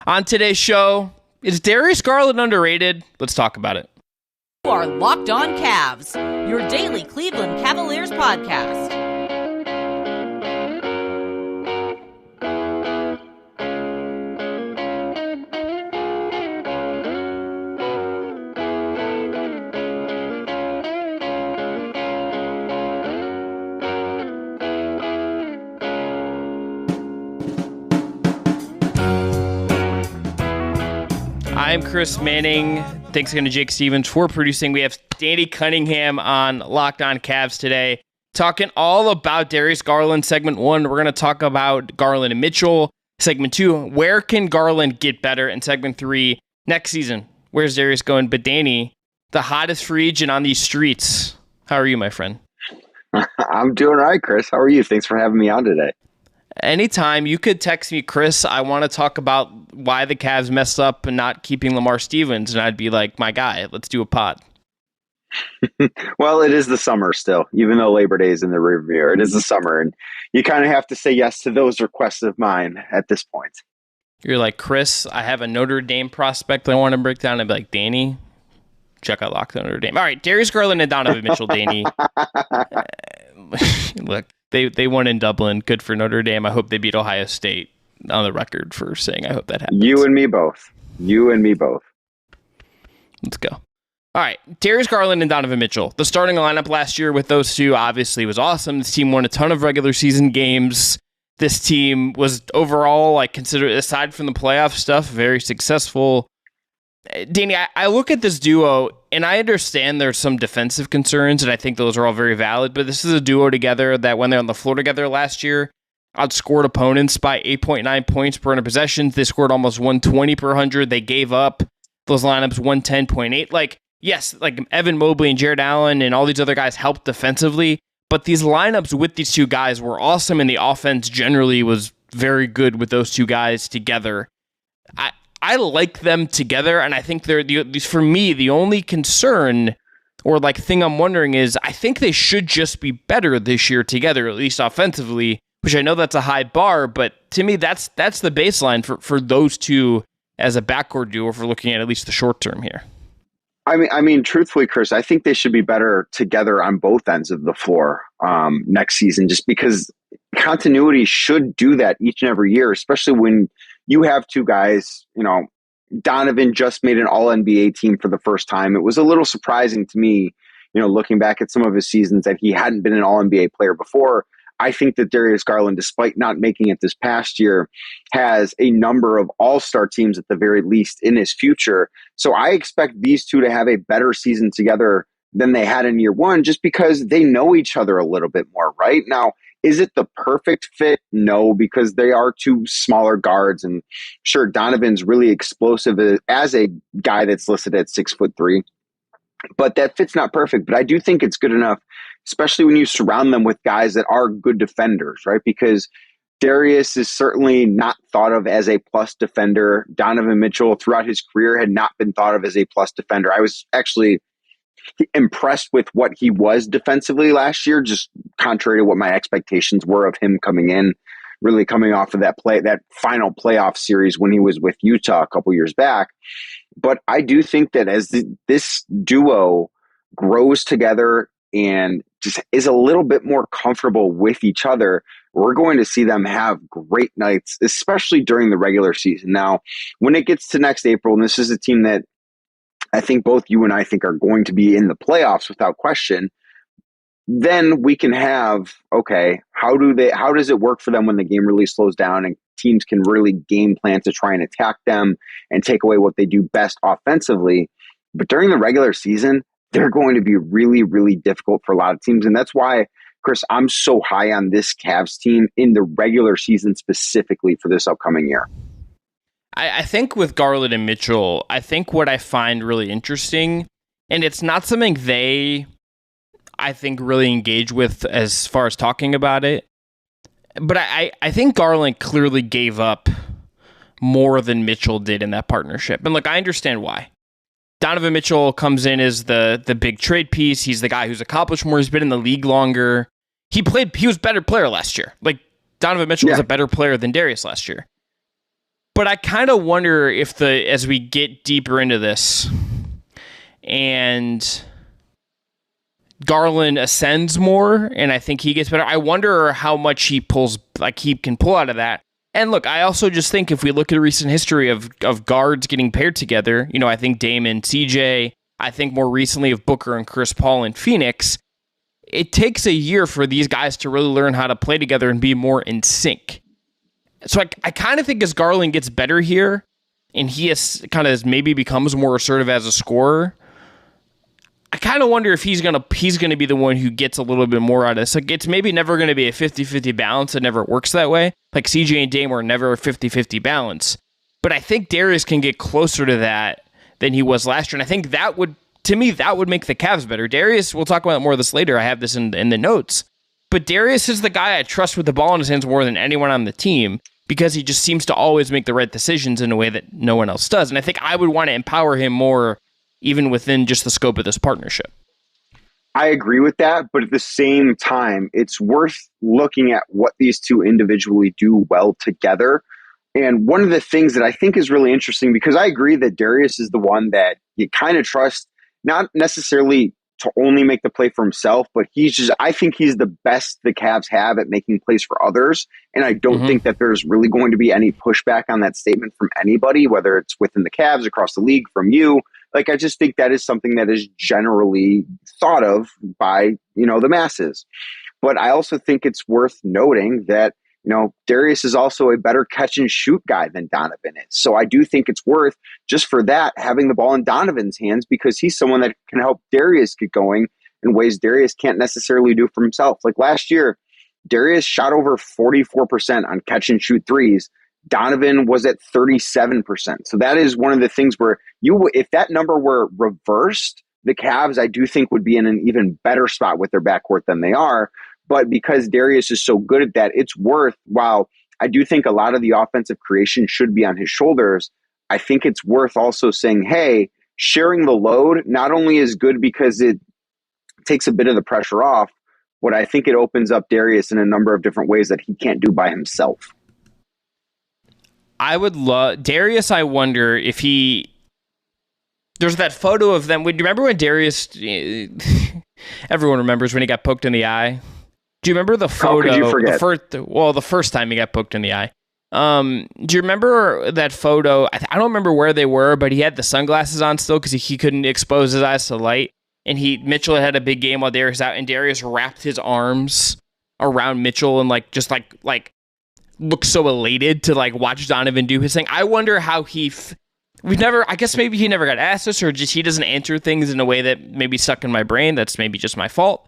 On today's show, is Darius Garland underrated? Let's talk about it. You are Locked On Cavs, your daily Cleveland Cavaliers podcast. I'm Chris Manning. Thanks again to Jake Stevens for producing. We have Danny Cunningham on Locked On Cavs today, talking all about Darius Garland. Segment 1, we're going to talk about Garland and Mitchell. Segment 2, where can Garland get better? And segment 3, next season, where's Darius going? But Danny, the hottest free agent on these streets. How are you, my friend? I'm doing all right, Chris. How are you? Thanks for having me on today. Anytime. You could text me, Chris, I want to talk about why the Cavs messed up and not keeping Lamar Stevens. And I'd be like, my guy, let's do a pod. Well, it is the summer still, even though Labor Day is in the rearview mirror. It is the summer, and you kind of have to say yes to those requests of mine at this point. You're like, Chris, I have a Notre Dame prospect I want to break down. I'd be like, Danny, check out Locked On Notre Dame. All right, Darius Garland and Donovan Mitchell, Danny. Look. They won in Dublin. Good for Notre Dame. I hope they beat Ohio State, on the record for saying I hope that happens. You and me both. Let's go. All right. Darius Garland and Donovan Mitchell. The starting lineup last year with those two obviously was awesome. This team won a ton of regular season games. This team was overall, considered, aside from the playoff stuff, very successful. Danny, I look at this duo, and I understand there's some defensive concerns, and I think those are all very valid, but this is a duo together that when they're on the floor together last year, outscored opponents by 8.9 points per 100 possessions. They scored almost 120 per 100. They gave up those lineups 110.8. Yes, Evan Mobley and Jared Allen and all these other guys helped defensively, but these lineups with these two guys were awesome, and the offense generally was very good with those two guys together. I like them together, and I think they're, for me, the only concern or thing I'm wondering is I think they should just be better this year together, at least offensively, which I know that's a high bar, but to me, that's the baseline for those two as a backcourt duo if we're looking at least the short term here. I mean, truthfully, Chris, I think they should be better together on both ends of the floor next season, just because continuity should do that each and every year, especially when you have two guys. Donovan just made an All-NBA team for the first time. It was a little surprising to me, looking back at some of his seasons, that he hadn't been an All-NBA player before. I think that Darius Garland, despite not making it this past year, has a number of all-star teams at the very least in his future. So I expect these two to have a better season together than they had in year one, just because they know each other a little bit more, right? Now, is it the perfect fit? No, because they are two smaller guards. And sure, Donovan's really explosive as a guy that's listed at 6'3", but that fit's not perfect. But I do think it's good enough, especially when you surround them with guys that are good defenders, right? Because Darius is certainly not thought of as a plus defender. Donovan Mitchell throughout his career had not been thought of as a plus defender. I was actually impressed with what he was defensively last year, just contrary to what my expectations were of him coming in, really coming off of that final playoff series when he was with Utah a couple years back. But I do think that as this duo grows together and just is a little bit more comfortable with each other, we're going to see them have great nights, especially during the regular season. Now, when it gets to next April, and this is a team that I think both you and I think are going to be in the playoffs without question, then we can have, okay, how does it work for them when the game really slows down and teams can really game plan to try and attack them and take away what they do best offensively? But during the regular season, they're going to be really, really difficult for a lot of teams. And that's why, Chris, I'm so high on this Cavs team in the regular season specifically for this upcoming year. I think with Garland and Mitchell, I think what I find really interesting, and it's not something I think really engage with as far as talking about it, but I think Garland clearly gave up more than Mitchell did in that partnership. And look, I understand why. Donovan Mitchell comes in as the big trade piece. He's the guy who's accomplished more. He's been in the league longer. He was a better player last year. Donovan Mitchell was a better player than Darius last year. But I kind of wonder if as we get deeper into this and Garland ascends more and I think he gets better, I wonder how much he can pull out of that. And look, I also just think if we look at a recent history of guards getting paired together, I think Dame and CJ, I think more recently of Booker and Chris Paul in Phoenix, it takes a year for these guys to really learn how to play together and be more in sync. So I kind of think as Garland gets better here, and he maybe becomes more assertive as a scorer, I kind of wonder if he's gonna be the one who gets a little bit more out of this. Like, it's maybe never going to be a 50-50 balance. It never works that way. Like CJ and Dame were never a 50-50 balance. But I think Darius can get closer to that than he was last year. And I think that would make the Cavs better. Darius, we'll talk about more of this later. I have this in the notes. But Darius is the guy I trust with the ball in his hands more than anyone on the team because he just seems to always make the right decisions in a way that no one else does. And I think I would want to empower him more even within just the scope of this partnership. I agree with that, but at the same time, it's worth looking at what these two individually do well together. And one of the things that I think is really interesting, because I agree that Darius is the one that you kind of trust, not necessarily to only make the play for himself, but I think he's the best the Cavs have at making plays for others. And I don't think that there's really going to be any pushback on that statement from anybody, whether it's within the Cavs, across the league, from you. Like, I just think that is something that is generally thought of by, the masses. But I also think it's worth noting that, Darius is also a better catch and shoot guy than Donovan is. So I do think it's worth, just for that, having the ball in Donovan's hands, because he's someone that can help Darius get going in ways Darius can't necessarily do for himself. Like last year, Darius shot over 44% on catch and shoot threes. Donovan was at 37%. So that is one of the things where if that number were reversed, the Cavs, I do think, would be in an even better spot with their backcourt than they are. But because Darius is so good at that, it's worth, while I do think a lot of the offensive creation should be on his shoulders, I think it's worth also saying, hey, sharing the load not only is good because it takes a bit of the pressure off, but I think it opens up Darius in a number of different ways that he can't do by himself. I would love Darius. I wonder if there's that photo of them. Do you remember when Darius, everyone remembers when he got poked in the eye? Do you remember the photo? How could you forget? The first time he got poked in the eye. Do you remember that photo? I don't remember where they were, but he had the sunglasses on still because he couldn't expose his eyes to light. And Mitchell had a big game while Darius was out, and Darius wrapped his arms around Mitchell and just looked so elated to watch Donovan do his thing. I wonder how I guess maybe he never got asked this, or just he doesn't answer things in a way that maybe stuck in my brain. That's maybe just my fault.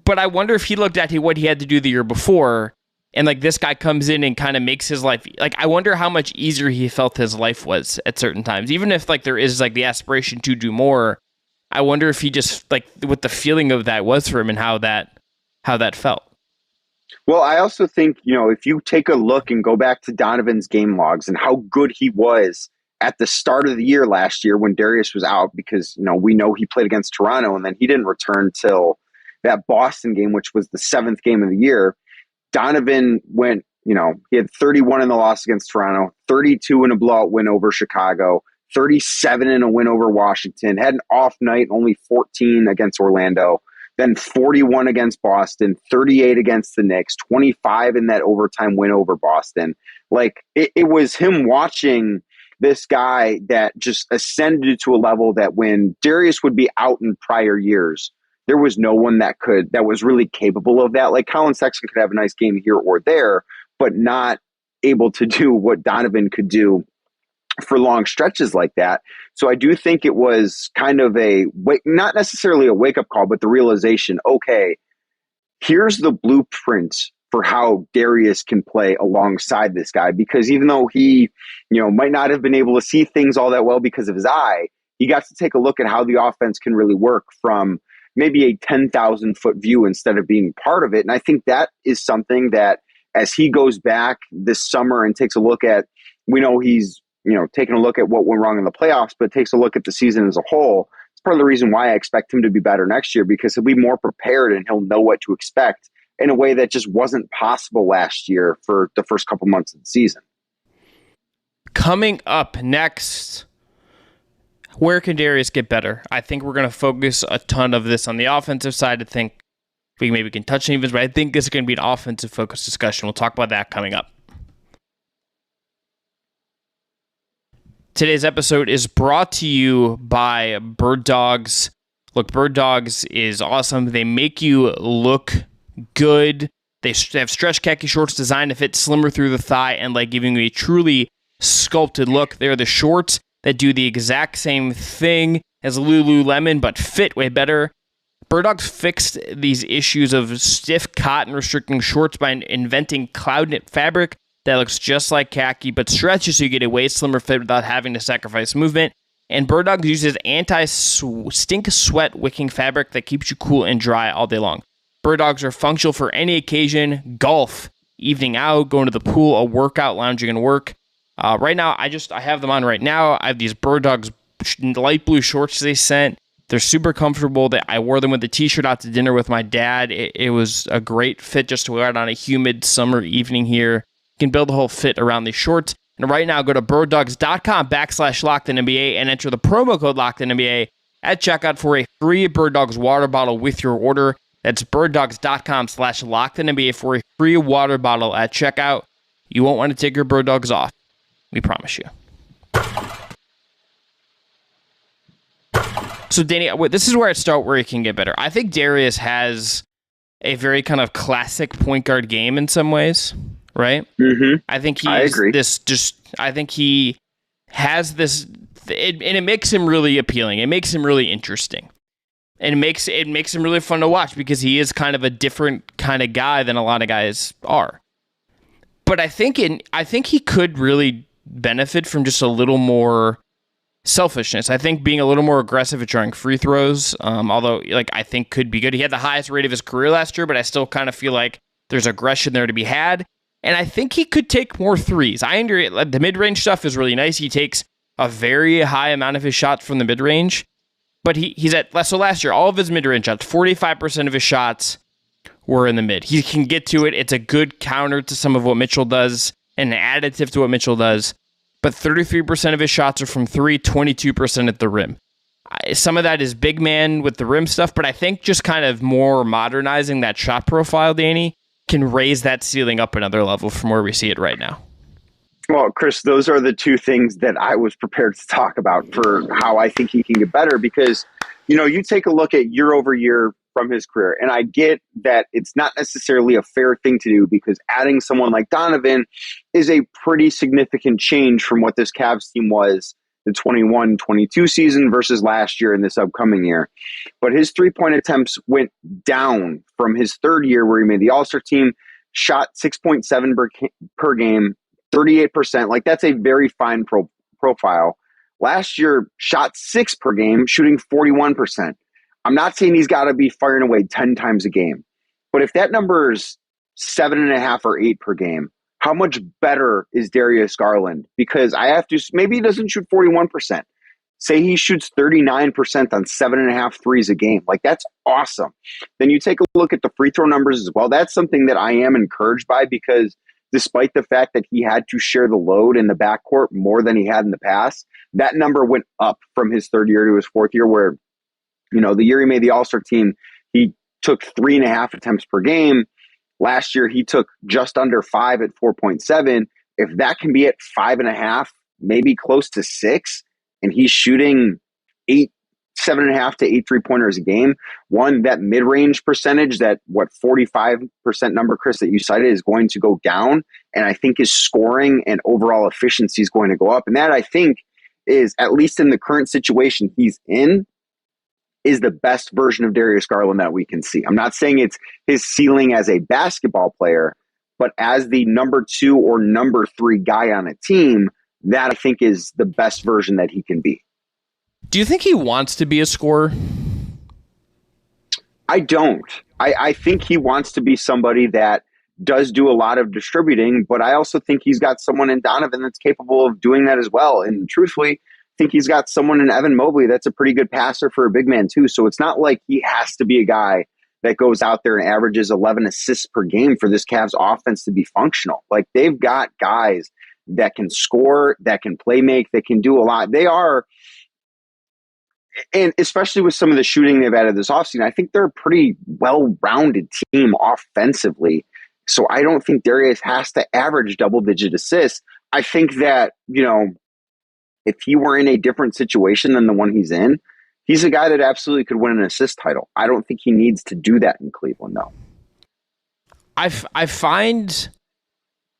But I wonder if he looked at what he had to do the year before, and this guy comes in and kind of makes his life, I wonder how much easier he felt his life was at certain times. Even if there is the aspiration to do more, I wonder if he just what the feeling of that was for him and how that felt. Well, I also think, if you take a look and go back to Donovan's game logs and how good he was at the start of the year last year when Darius was out, because, we know he played against Toronto and then he didn't return till that Boston game, which was the 7th game of the year. Donovan went, he had 31 in the loss against Toronto, 32 in a blowout win over Chicago, 37 in a win over Washington, had an off night, only 14 against Orlando, then 41 against Boston, 38 against the Knicks, 25 in that overtime win over Boston. It was him watching this guy that just ascended to a level that when Darius would be out in prior years, there was no one that was really capable of that. Colin Sexton could have a nice game here or there, but not able to do what Donovan could do for long stretches like that. So I do think it was kind of not necessarily a wake-up call, but the realization, okay, here's the blueprint for how Darius can play alongside this guy. Because even though he, might not have been able to see things all that well because of his eye, he got to take a look at how the offense can really work from maybe a 10,000-foot view instead of being part of it. And I think that is something that as he goes back this summer and takes a look at, we know he's, taking a look at what went wrong in the playoffs, but takes a look at the season as a whole. It's part of the reason why I expect him to be better next year, because he'll be more prepared and he'll know what to expect in a way that just wasn't possible last year for the first couple months of the season. Coming up next, where can Darius get better? I think we're going to focus a ton of this on the offensive side. I think we maybe can touch on evens, but I think this is going to be an offensive focused discussion. We'll talk about that coming up. Today's episode is brought to you by Birddogs. Look, Birddogs is awesome. They make you look good. They have stretch khaki shorts designed to fit slimmer through the thigh and like giving you a truly sculpted look. They're the shorts that do the exact same thing as Lululemon, but fit way better. Birddogs fixed these issues of stiff cotton restricting shorts by inventing cloud knit fabric that looks just like khaki, but stretches so you get a way slimmer fit without having to sacrifice movement. And Birddogs uses anti-stink sweat wicking fabric that keeps you cool and dry all day long. Birddogs are functional for any occasion: golf, evening out, going to the pool, a workout, lounging and work. Right now, I have them on right now. I have these Birddogs light blue shorts they sent. They're super comfortable. I wore them with the t-shirt out to dinner with my dad. It was a great fit just to wear it on a humid summer evening here. You can build a whole fit around these shorts. And right now, go to birddogs.com/LockedInNBA and enter the promo code LockedInNBA at checkout for a free Birddogs water bottle with your order. That's birddogs.com/LockedInNBA for a free water bottle at checkout. You won't want to take your Birddogs off. We promise you. So, Danny, this is where I start where he can get better. I think Darius has a very kind of classic point guard game in some ways, right? Mm-hmm. I think I think he has this, and it makes him really appealing. It makes him really interesting. And it makes him really fun to watch because he is kind of a different kind of guy than a lot of guys are. But I think he could really benefit from just a little more selfishness. I think being a little more aggressive at drawing free throws, although I think could be good. He had the highest rate of his career last year, but I still kind of feel like there's aggression there to be had. And I think he could take more threes. The mid-range stuff is really nice. He takes a very high amount of his shots from the mid-range, but he's at less. So last year, all of his mid-range shots, 45% of his shots were in the mid. He can get to it. It's a good counter to some of what Mitchell does and an additive to what Mitchell does. But 33% of his shots are from three, 22% at the rim. Some of that is big man with the rim stuff, but I think just kind of more modernizing that shot profile, Danny, can raise that ceiling up another level from where we see it right now. Well, Chris, those are the two things that I was prepared to talk about for how I think he can get better because, you take a look at year over year from his career, and I get that it's not necessarily a fair thing to do because adding someone like Donovan is a pretty significant change from what this Cavs team was the 21-22 season versus last year and this upcoming year. But his three-point attempts went down from his third year where he made the All-Star team, shot 6.7 per game, 38%. That's a very fine profile. Last year, shot 6 per game, shooting 41%. I'm not saying he's got to be firing away 10 times a game, but if that number is 7.5 or 8 per game, how much better is Darius Garland? Because maybe he doesn't shoot 41%. Say he shoots 39% on 7.5 threes a game. That's awesome. Then you take a look at the free throw numbers as well. That's something that I am encouraged by because despite the fact that he had to share the load in the backcourt more than he had in the past, that number went up from his third year to his fourth year where, the year he made the All-Star team, he took 3.5 attempts per game. Last year, he took just under 5 at 4.7. If that can be at 5.5, maybe close to 6, and he's shooting 7.5 to 8 3-pointers a game, that mid-range percentage, 45% number, Chris, that you cited is going to go down. And I think his scoring and overall efficiency is going to go up. And that, I think, is, at least in the current situation he's in, is the best version of Darius Garland that we can see. I'm not saying it's his ceiling as a basketball player, but as the number 2 or number 3 guy on a team, that I think is the best version that he can be. Do you think he wants to be a scorer? I don't. I think he wants to be somebody that does do a lot of distributing, but I also think he's got someone in Donovan that's capable of doing that as well. And truthfully, I think he's got someone in Evan Mobley that's a pretty good passer for a big man too. So it's not like he has to be a guy that goes out there and averages 11 assists per game for this Cavs offense to be functional. They've got guys that can score, that can play make, that can do a lot. They are, and especially with some of the shooting they've added this offseason, I think they're a pretty well-rounded team offensively. So I don't think Darius has to average double-digit assists. I think that, if he were in a different situation than the one he's in, he's a guy that absolutely could win an assist title. I don't think he needs to do that in Cleveland, though. I find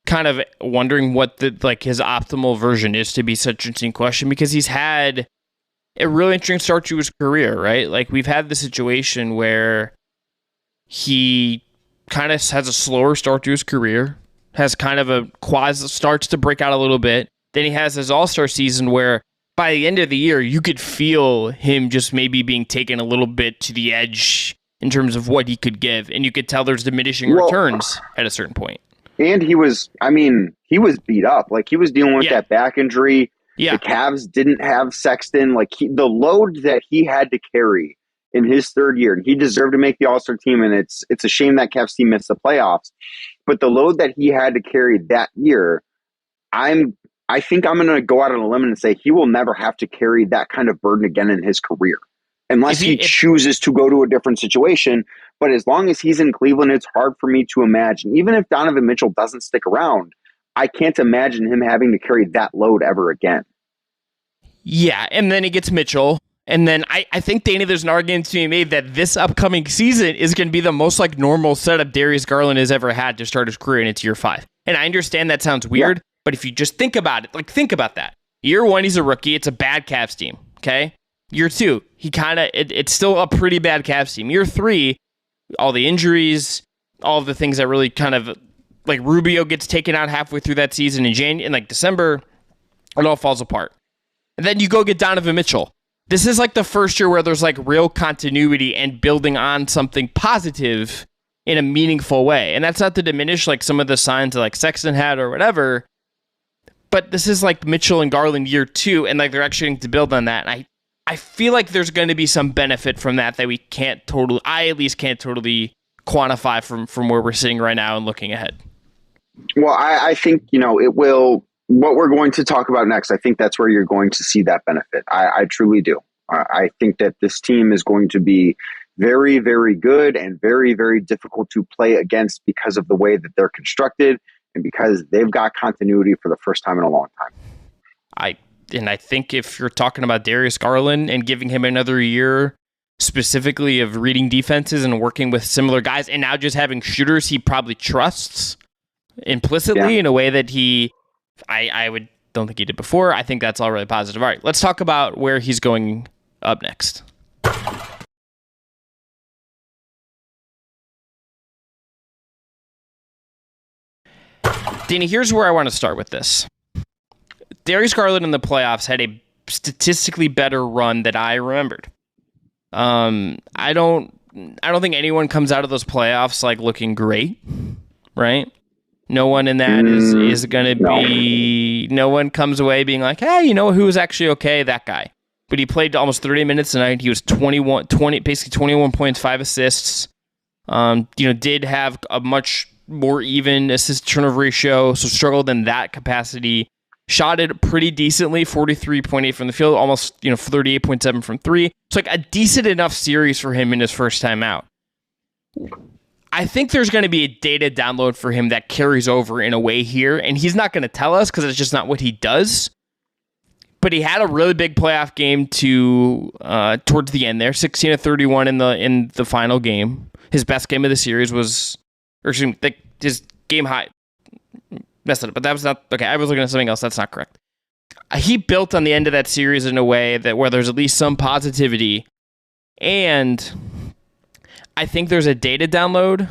kind of wondering what his optimal version is to be such an interesting question, because he's had a really interesting start to his career, right? Like, we've had the situation where he kind of has a slower start to his career, has kind of a starts to break out a little bit. Then he has his all-star season where by the end of the year, you could feel him just maybe being taken a little bit to the edge in terms of what he could give. And you could tell there's diminishing returns at a certain point. And he was beat up. Like, he was dealing with that back injury. Yeah. The Cavs didn't have Sexton. Like, the load that he had to carry in his third year, and he deserved to make the All-Star team, and it's a shame that Cavs team missed the playoffs. But the load that he had to carry that year, I think I'm going to go out on a limb and say he will never have to carry that kind of burden again in his career, unless he chooses to go to a different situation. But as long as he's in Cleveland, it's hard for me to imagine. Even if Donovan Mitchell doesn't stick around, I can't imagine him having to carry that load ever again. Yeah, and then he gets Mitchell. And then I think, Danny, there's an argument to be made that this upcoming season is going to be the most normal setup Darius Garland has ever had to start his career, and it's year 5. And I understand that sounds weird, but if you just think about it, think about that. Year 1, he's a rookie. It's a bad Cavs team, okay? Year 2, he it's still a pretty bad Cavs team. Year 3, all the injuries, all of the things that really kind of, Rubio gets taken out halfway through that season in December, it all falls apart. And then you go get Donovan Mitchell. This is the first year where there's real continuity and building on something positive in a meaningful way. And that's not to diminish some of the signs that Sexton had or whatever. But this is Mitchell and Garland year 2, and they're actually going to build on that. And I feel like there's going to be some benefit from that we I at least can't totally quantify from where we're sitting right now and looking ahead. Well, I think, it will. What we're going to talk about next, I think that's where you're going to see that benefit. I truly do. I think that this team is going to be very, very good and very, very difficult to play against because of the way that they're constructed and because they've got continuity for the first time in a long time. I think if you're talking about Darius Garland and giving him another year specifically of reading defenses and working with similar guys and now just having shooters he probably trusts implicitly in a way that I don't think he did before. I think that's all really positive. All right, let's talk about where he's going up next. Danny, here's where I want to start with this. Darius Garland in the playoffs had a statistically better run than I remembered. I don't think anyone comes out of those playoffs looking great, right? No one in that is going to be... No one comes away being hey, who was actually okay? That guy. But he played almost 30 minutes tonight. He was basically 21 points, 5 assists. Did have a much more even assist-turnover ratio, so struggled in that capacity. Shot it pretty decently, 43.8 from the field, almost 38.7 from 3. So a decent enough series for him in his first time out. I think there's going to be a data download for him that carries over in a way here, and he's not going to tell us because it's just not what he does. But he had a really big playoff game towards the end there, 16 of 31 in the final game. His best game of the series was, his game high. Messed it up, but that was not okay. I was looking at something else. That's not correct. He built on the end of that series in a way where there's at least some positivity, and I think there's a data download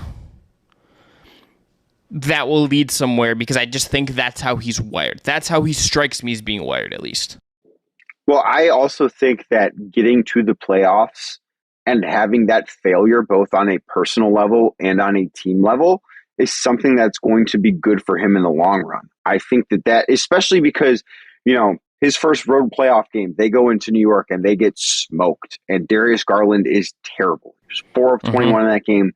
that will lead somewhere because I just think that's how he's wired. That's how he strikes me as being wired, at least. Well, I also think that getting to the playoffs and having that failure both on a personal level and on a team level is something that's going to be good for him in the long run. I think that especially because, his first road playoff game, they go into New York and they get smoked. And Darius Garland is terrible. He was 4 of 21 in that game,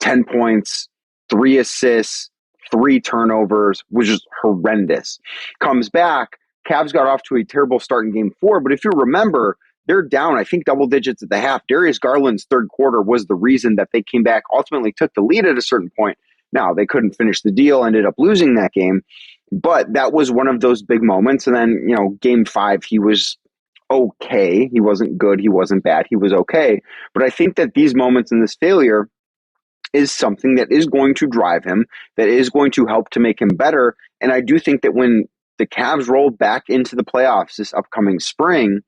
10 points, 3 assists, 3 turnovers, which is horrendous. Comes back, Cavs got off to a terrible start in game 4, but if you remember, they're down, I think, double digits at the half. Darius Garland's third quarter was the reason that they came back, ultimately took the lead at a certain point. Now, they couldn't finish the deal, ended up losing that game, but that was one of those big moments. And then, game 5, he was okay. He wasn't good. He wasn't bad. He was okay. But I think that these moments in this failure is something that is going to drive him, that is going to help to make him better. And I do think that when the Cavs roll back into the playoffs this upcoming spring,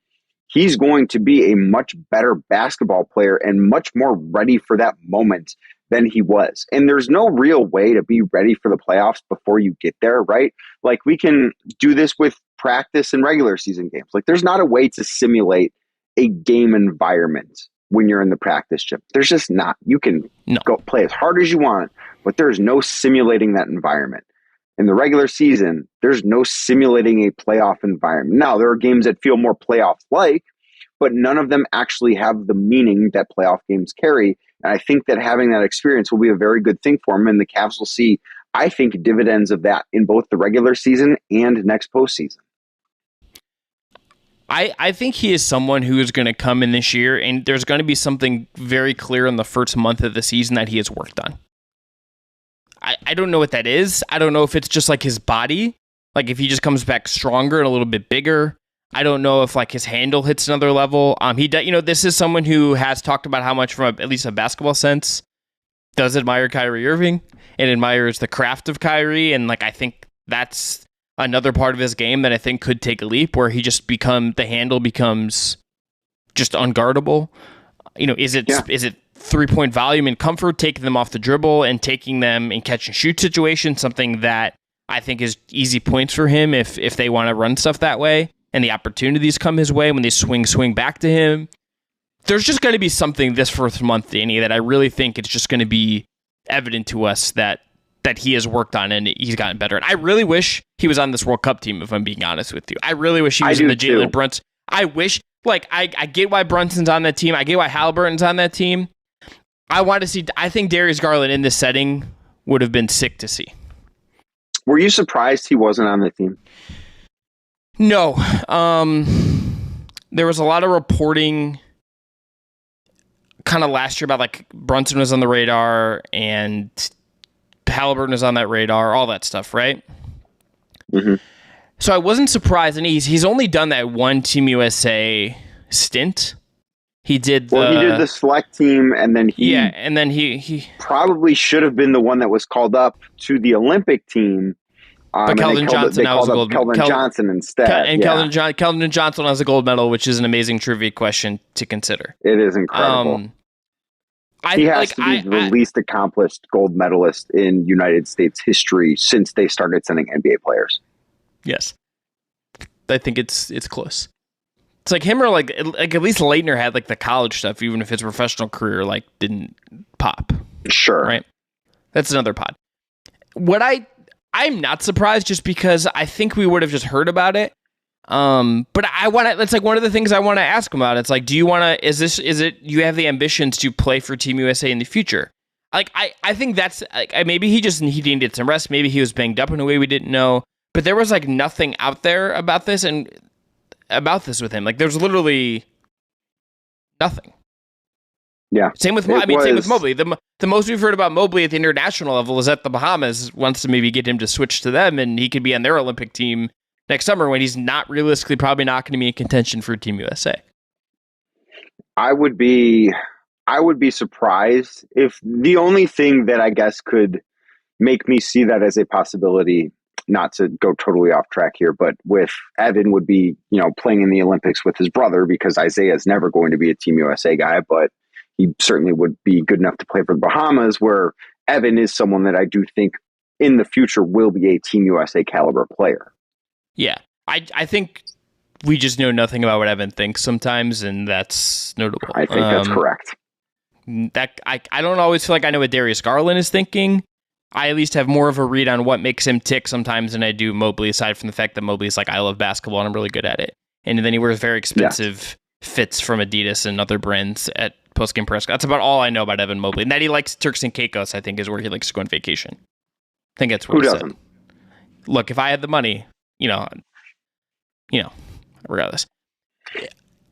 he's going to be a much better basketball player and much more ready for that moment than he was. And there's no real way to be ready for the playoffs before you get there, right? Like, we can do this with practice and regular season games. Like, there's not a way to simulate a game environment when you're in the practice gym. There's just not. You can go play as hard as you want, but there's no simulating that environment. In the regular season, there's no simulating a playoff environment. Now, there are games that feel more playoff-like, but none of them actually have the meaning that playoff games carry. And I think that having that experience will be a very good thing for him, and the Cavs will see, I think, dividends of that in both the regular season and next postseason. I think he is someone who is going to come in this year, and there's going to be something very clear in the first month of the season that he has worked on. I don't know what that is. I don't know if it's just like his body, like if he just comes back stronger and a little bit bigger. I don't know if like his handle hits another level. This is someone who has talked about how much, from at least a basketball sense, does admire Kyrie Irving and admires the craft of Kyrie, and like I think that's another part of his game that I think could take a leap, where he just the handle becomes just unguardable. Is it 3-point volume and comfort, taking them off the dribble and taking them in catch and shoot situations, something that I think is easy points for him if they want to run stuff that way and the opportunities come his way when they swing back to him. There's just going to be something this first month, Danny, that I really think it's just going to be evident to us that he has worked on and he's gotten better. And I really wish he was on this World Cup team, if I'm being honest with you. I really wish he was in the Jalen Brunson. I wish, I get why Brunson's on that team. I get why Halliburton's on that team. I think Darius Garland in this setting would have been sick to see. Were you surprised he wasn't on the team? No. There was a lot of reporting kind of last year about like Brunson was on the radar and Halliburton is on that radar, all that stuff, right? Mm-hmm. So I wasn't surprised, and he's only done that one Team USA stint. He did the select team, and then he probably should have been the one that was called up to the Olympic team. But Keldon Johnson now was a gold medal. Keldon Johnson instead. Keldon Johnson has a gold medal, which is an amazing trivia question to consider. It is incredible. He has to be the least accomplished gold medalist in United States history since they started sending NBA players. Yes. I think it's close. It's like him, or like at least Leitner had like the college stuff, even if his professional career like didn't pop. Sure. Right? That's another pod. I'm not surprised, just because I think we would have just heard about it. But it's like one of the things I want to ask him about. It's like, do you want to, you have the ambitions to play for Team USA in the future? Like, I think that's like, maybe he didn't get some rest. Maybe he was banged up in a way we didn't know, but there was like nothing out there about this with him. Like, there's literally nothing. Yeah. Same with Mobley. The most we've heard about Mobley at the international level is that the Bahamas wants to maybe get him to switch to them, and he could be on their Olympic team next summer, when he's not realistically probably not going to be in contention for Team USA. I would be surprised if the only thing that I guess could make me see that as a possibility, not to go totally off track here, but with Evan would be, playing in the Olympics with his brother, because Isaiah is never going to be a Team USA guy, but he certainly would be good enough to play for the Bahamas, where Evan is someone that I do think in the future will be a Team USA caliber player. Yeah, I think we just know nothing about what Evan thinks sometimes, and that's notable. I think that's correct. I don't always feel like I know what Darius Garland is thinking. I at least have more of a read on what makes him tick sometimes than I do Mobley, aside from the fact that Mobley's like, I love basketball and I'm really good at it. And then he wears very expensive fits from Adidas and other brands at post-game press. That's about all I know about Evan Mobley. And that he likes Turks and Caicos, I think, is where he likes to go on vacation. I think that's what Who he doesn't? said. Look, if I had the money, regardless.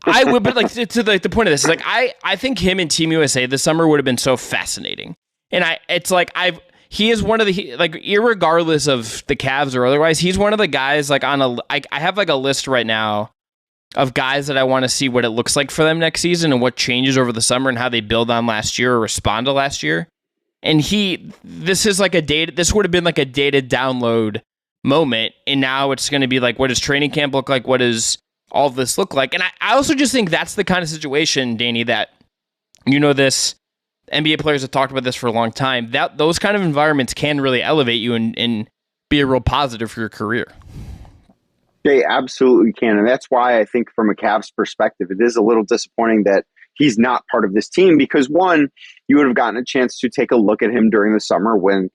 I would, but like to the point of this is like I think him and Team USA this summer would have been so fascinating, and he is one of the like irregardless of the Cavs or otherwise, he's one of the guys like I have like a list right now of guys that I want to see what it looks like for them next season and what changes over the summer and how they build on last year or respond to last year. And this is like this would have been like a dated download moment, and now it's going to be like, what does training camp look like? What does all of this look like? And I also just think that's the kind of situation, Danny, that, this NBA players have talked about this for a long time, that those kind of environments can really elevate you and be a real positive for your career. They absolutely can. And that's why I think from a Cavs perspective, it is a little disappointing that he's not part of this team because, one, you would have gotten a chance to take a look at him during the summer when,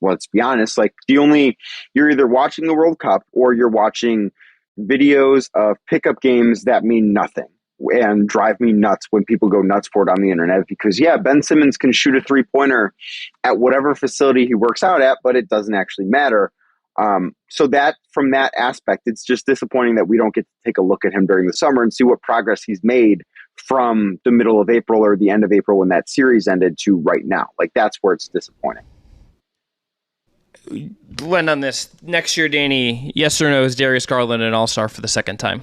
let's be honest, like you're either watching the World Cup or you're watching videos of pickup games that mean nothing and drive me nuts when people go nuts for it on the internet because, Ben Simmons can shoot a three-pointer at whatever facility he works out at, but it doesn't actually matter. So that from that aspect, it's just disappointing that we don't get to take a look at him during the summer and see what progress he's made from the middle of April or the end of April when that series ended to right now. Like, that's where it's disappointing. Glenn, on this next year, Danny, yes or no, is Darius Garland an all-star for the second time?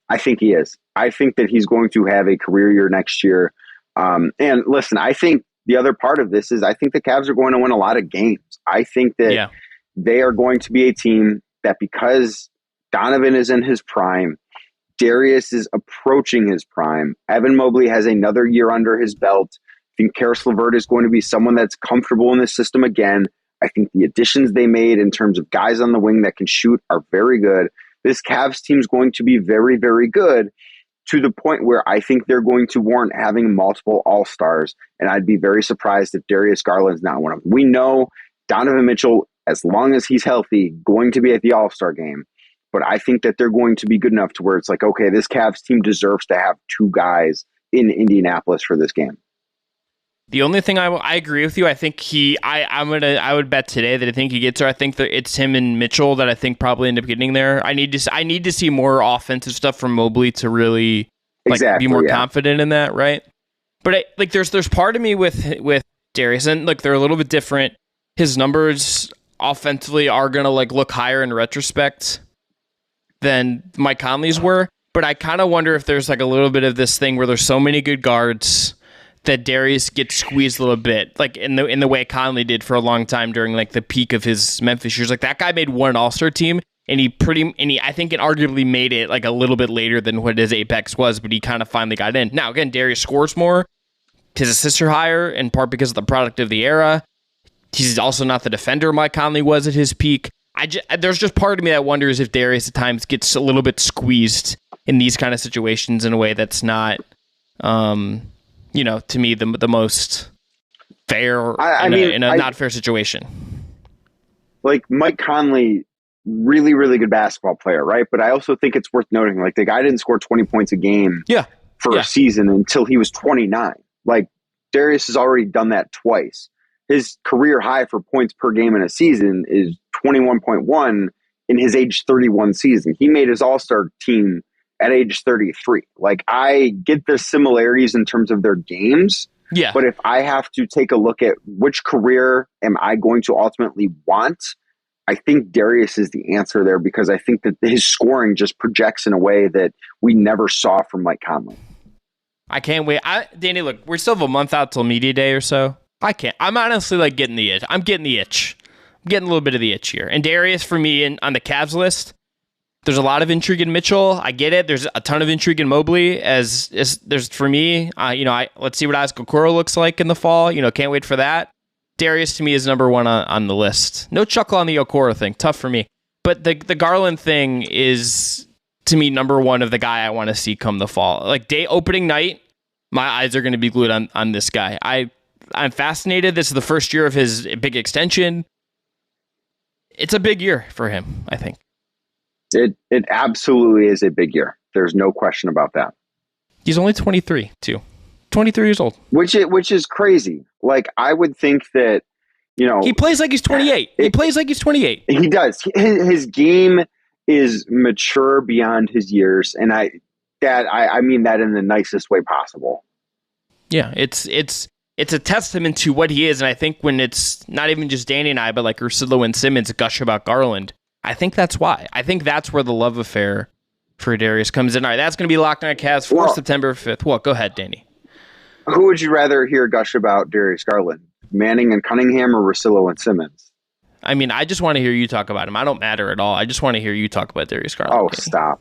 I think he is. I think that he's going to have a career year next year. And listen, I think the other part of this is I think the Cavs are going to win a lot of games. I think that they are going to be a team that, because Donovan is in his prime, Darius is approaching his prime, Evan Mobley has another year under his belt. I think Karis LeVert is going to be someone that's comfortable in the system again. I think the additions they made in terms of guys on the wing that can shoot are very good. This Cavs team is going to be very, very good to the point where I think they're going to warrant having multiple All-Stars, and I'd be very surprised if Darius Garland's not one of them. We know Donovan Mitchell, as long as he's healthy, going to be at the All-Star game, but I think that they're going to be good enough to where it's like, okay, this Cavs team deserves to have two guys in Indianapolis for this game. The only thing I agree with you. I think I would bet today that I think he gets there. I think that it's him and Mitchell that I think probably end up getting there. I need to see more offensive stuff from Mobley to really be more confident in that, right? But there's part of me with Darius, and look, they're a little bit different. His numbers offensively are gonna look higher in retrospect than Mike Conley's were. But I kind of wonder if there's a little bit of this thing where there's so many good guards that Darius gets squeezed a little bit, in the way Conley did for a long time during the peak of his Memphis years. That guy made one All-Star team, and I think it arguably made it a little bit later than what his apex was, but he kind of finally got in. Now again, Darius scores more, his assists are higher, in part because of the product of the era. He's also not the defender Mike Conley was at his peak. There's just part of me that wonders if Darius at times gets a little bit squeezed in these kind of situations in a way that's not, to me, the most fair in a not fair situation. Mike Conley, really, really good basketball player, right? But I also think it's worth noting, the guy didn't score 20 points a game for a season until he was 29. Darius has already done that twice. His career high for points per game in a season is 21.1 in his age 31 season. He made his All-Star team at age 33. I get the similarities in terms of their games. Yeah. But if I have to take a look at which career am I going to ultimately want, I think Darius is the answer there, because I think that his scoring just projects in a way that we never saw from Mike Conley. I can't wait. Danny, look, we're still have a month out till media day or so. I'm honestly getting the itch. I'm getting the itch. I'm getting a little bit of the itch here. And Darius, for me, on the Cavs list, there's a lot of intrigue in Mitchell. I get it. There's a ton of intrigue in Mobley. As there's for me, let's see what Isaac Okoro looks like in the fall. Can't wait for that. Darius to me is number one on the list. No chuckle on the Okoro thing. Tough for me. But the Garland thing is, to me, number one of the guy I want to see come the fall. Opening night, my eyes are going to be glued on this guy. I'm fascinated. This is the first year of his big extension. It's a big year for him, I think. It absolutely is a big year. There's no question about that. He's only 23, too. 23 years old. Which is crazy. I would think that He plays like he's 28. He plays like he's 28. He does. His game is mature beyond his years, and I mean that in the nicest way possible. Yeah, it's a testament to what he is, and I think when it's not even just Danny and I, but like Ursillo and Simmons gush about Garland, I think that's why. I think that's where the love affair for Darius comes in. All right, that's going to be Locked On Cavs for September 5th. Well, go ahead, Danny. Who would you rather hear gush about Darius Garland? Manning and Cunningham or Russillo and Simmons? I mean, I just want to hear you talk about him. I don't matter at all. I just want to hear you talk about Darius Garland. Oh, stop.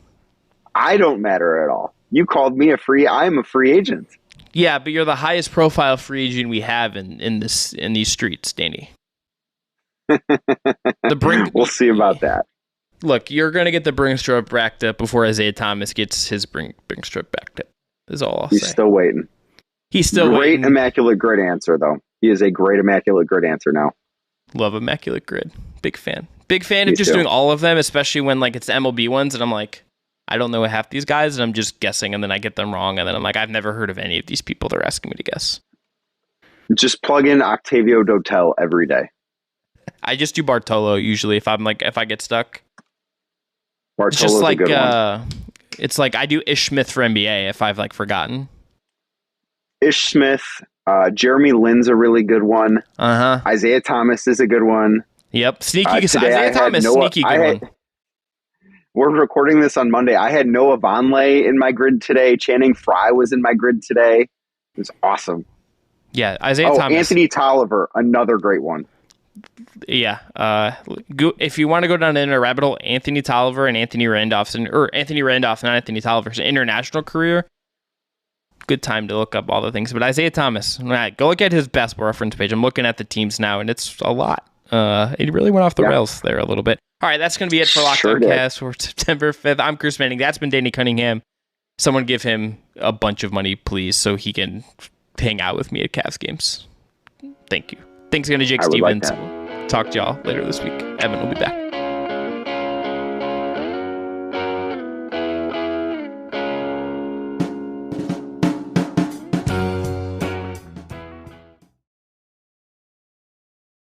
I don't matter at all. You called me I'm a free agent. Yeah, but you're the highest profile free agent we have in these streets, Danny. We'll see about that. Look, you're going to get the Bringstrop backed up before Isaiah Thomas gets his Bringstrop backed up. Is all I'll say. He's still waiting. He's still great waiting. Immaculate Grid answer, though. He is a great Immaculate Grid answer now. Love Immaculate Grid. Big fan. Big fan of just doing all of them, especially when like it's the MLB ones, and I'm like, I don't know half these guys, and I'm just guessing, and then I get them wrong, and then I'm like, I've never heard of any of these people they're asking me to guess. Just plug in Octavio Dotel every day. I just do Bartolo usually if I get stuck. Bartolo's it's just like a good one. It's like I do Ish Smith for NBA if I've like forgotten. Ish Smith, Jeremy Lin's a really good one. Isaiah Thomas is a good one. Yep, sneaky. Isaiah Thomas, sneaky good one. We're recording this on Monday. I had Noah Vonleh in my grid today. Channing Frye was in my grid today. It was awesome. Yeah, Isaiah Thomas. Anthony Tolliver, another great one. Yeah. If you want to go down the rabbit hole, Anthony Tolliver and Anthony Randolph, not Anthony Tolliver's international career. Good time to look up all the things. But Isaiah Thomas, go look at his basketball reference page. I'm looking at the teams now, and it's a lot. It really went off the rails there a little bit. All right, that's going to be it for Locked On Cavs for September 5th. I'm Chris Manning. That's been Danny Cunningham. Someone give him a bunch of money, please, so he can hang out with me at Cavs games. Thank you. Thanks again to Jake Stevens. Talk to y'all later this week. Evan will be back.